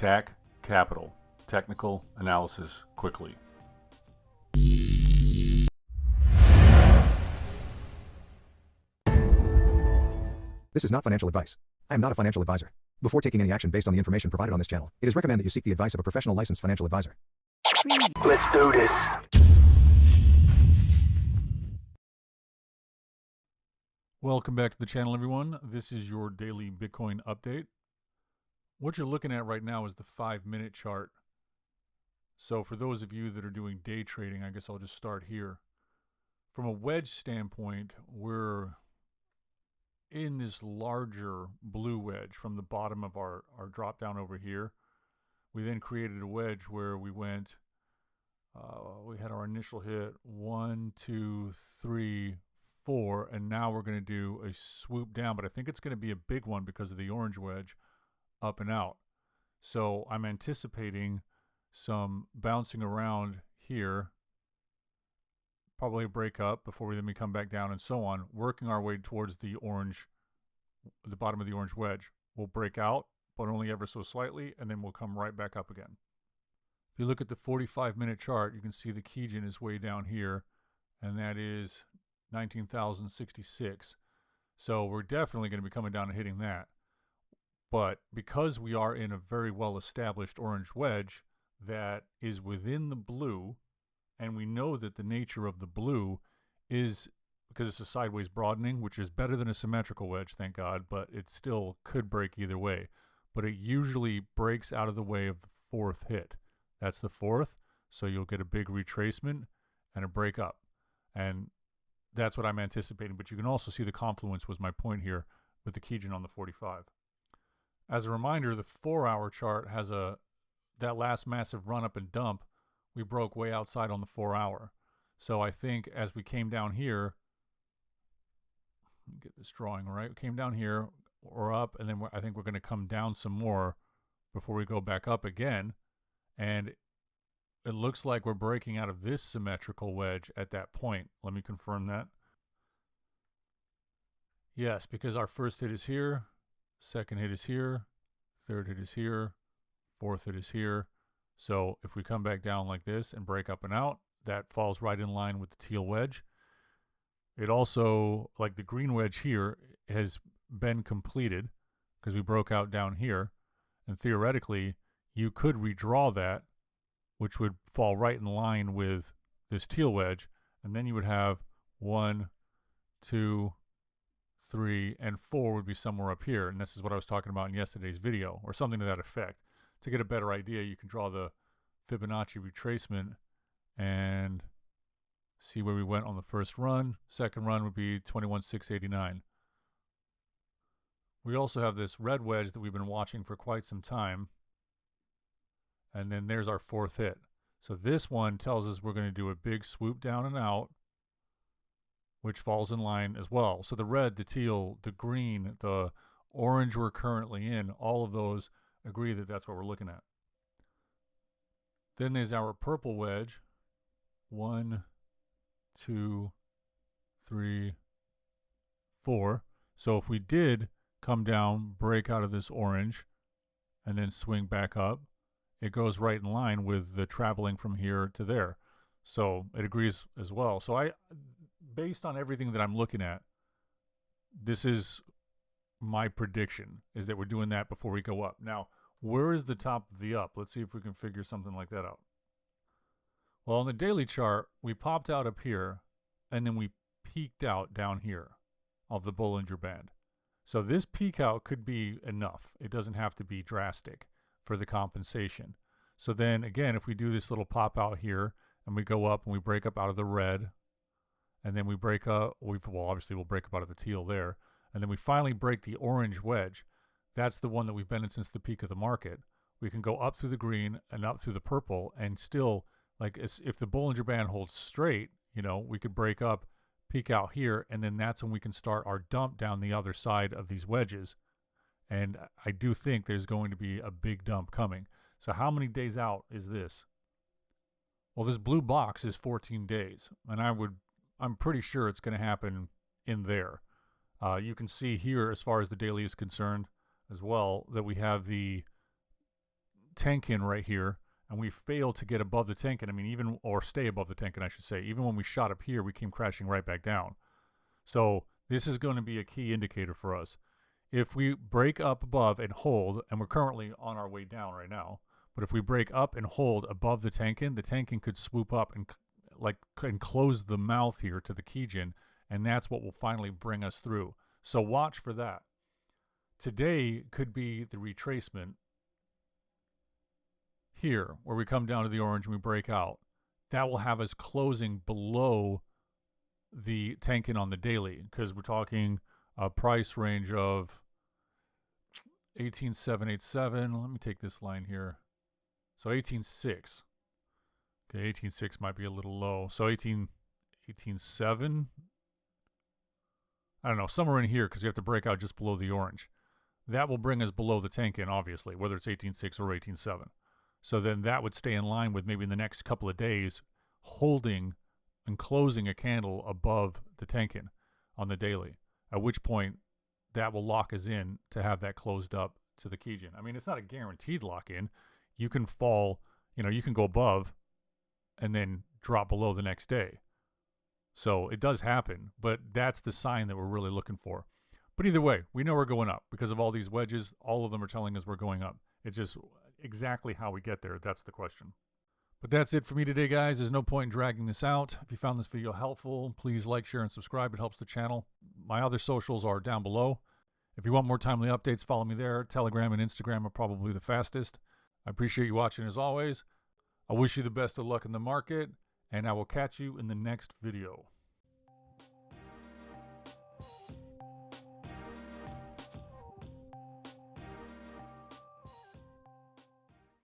TAQ Capital. Technical analysis quickly. This is not financial advice. I am not a financial advisor. Before taking any action based on the information provided on this channel, it is recommended that you seek the advice of a professional licensed financial advisor. Let's do this. Welcome back to the channel, everyone. This is your daily Bitcoin update. What you're looking at right now is the 5-minute chart. So for those of you that are doing day trading, I guess I'll just start here. From a wedge standpoint, we're in this larger blue wedge from the bottom of our drop down over here. We then created a wedge where we went, we had our initial hit 1, 2, 3, 4, and now we're going to do a swoop down, but I think it's going to be a big one because of the orange wedge up and out. So I'm anticipating some bouncing around here, probably a break up before we come back down and so on, working our way towards the orange, the bottom of the orange wedge. We'll break out, but only ever so slightly, and then we'll come right back up again. If you look at the 45-minute chart, you can see the Kijun is way down here, and that is 19,066. So we're definitely going to be coming down and hitting that. But because we are in a very well-established orange wedge that is within the blue, and we know that the nature of the blue is because it's a sideways broadening, which is better than a symmetrical wedge, thank God, but it still could break either way. But it usually breaks out of the way of the fourth hit. That's the fourth, so you'll get a big retracement and a break up. And that's what I'm anticipating, but you can also see the confluence was my point here with the Kijun on the 45. As a reminder, the 4-hour chart has that last massive run up and dump, we broke way outside on the 4-hour. So I think as we came down here, let me get this drawing right, we came down here or up, and then I think we're going to come down some more before we go back up again. And it looks like we're breaking out of this symmetrical wedge at that point. Let me confirm that. Yes, because our first hit is here, second hit is here, third hit is here, fourth hit is here. So if we come back down like this and break up and out, that falls right in line with the teal wedge. It also, like the green wedge here, has been completed because we broke out down here. And theoretically, you could redraw that, which would fall right in line with this teal wedge. And then you would have 1, 2, 3, and 4 would be somewhere up here. And this is what I was talking about in yesterday's video, or something to that effect. To get a better idea, you can draw the Fibonacci retracement and see where we went on the first run. Second run would be 21,689. We also have this red wedge that we've been watching for quite some time. And then there's our fourth hit. So this one tells us we're going to do a big swoop down and out, which falls in line as well. So the red, the teal, the green, the orange we're currently in, all of those agree that that's what we're looking at. Then there's our purple wedge. 1, 2, 3, 4. So if we did come down, break out of this orange, and then swing back up, it goes right in line with the traveling from here to there. So it agrees as well. So based on everything that I'm looking at, this is my prediction, is that we're doing that before we go up. Now, where is the top of the up? Let's see if we can figure something like that out. Well, on the daily chart, we popped out up here, and then we peaked out down here of the Bollinger Band. So this peak out could be enough. It doesn't have to be drastic for the compensation. So then again, if we do this little pop out here and we go up and we break up out of the red, and then we break up, well, obviously we'll break up out of the teal there, and then we finally break the orange wedge. That's the one that we've been in since the peak of the market. We can go up through the green and up through the purple, and still, like, if the Bollinger Band holds straight, you know, we could break up, peak out here, and then that's when we can start our dump down the other side of these wedges. And I do think there's going to be a big dump coming. So how many days out is this? Well, this blue box is 14 days, and I'm pretty sure it's going to happen in there. You can see here, as far as the daily is concerned as well, that we have the tenkin right here and we fail to get above the tenkin, I mean, or stay above the tenkin, I should say, even when we shot up here, we came crashing right back down. So this is going to be a key indicator for us. If we break up above and hold, and we're currently on our way down right now, but if we break up and hold above the tenkin could swoop up and close the mouth here to the Kijin, and that's what will finally bring us through. So watch for that. Today could be the retracement here, where we come down to the orange and we break out. That will have us closing below the tenkin on the daily, because we're talking a price range of 18,787. Let me take this line here. So 18.6. Okay, 18.6 might be a little low. So 18.7. I don't know, somewhere in here, because you have to break out just below the orange. That will bring us below the tenkin, obviously, whether it's 18.6 or 18.7. So then that would stay in line with maybe in the next couple of days holding and closing a candle above the tenkin on the daily, at which point that will lock us in to have that closed up to the Kijin. I mean, it's not a guaranteed lock in. You can fall, you can go above and then drop below the next day. So it does happen, but that's the sign that we're really looking for. But either way, we know we're going up because of all these wedges. All of them are telling us we're going up. It's just exactly how we get there. That's the question. But that's it for me today, guys. There's no point in dragging this out. If you found this video helpful, please like, share, and subscribe. It helps the channel. My other socials are down below. If you want more timely updates, follow me there. Telegram and Instagram are probably the fastest. I appreciate you watching as always. I wish you the best of luck in the market, and I will catch you in the next video.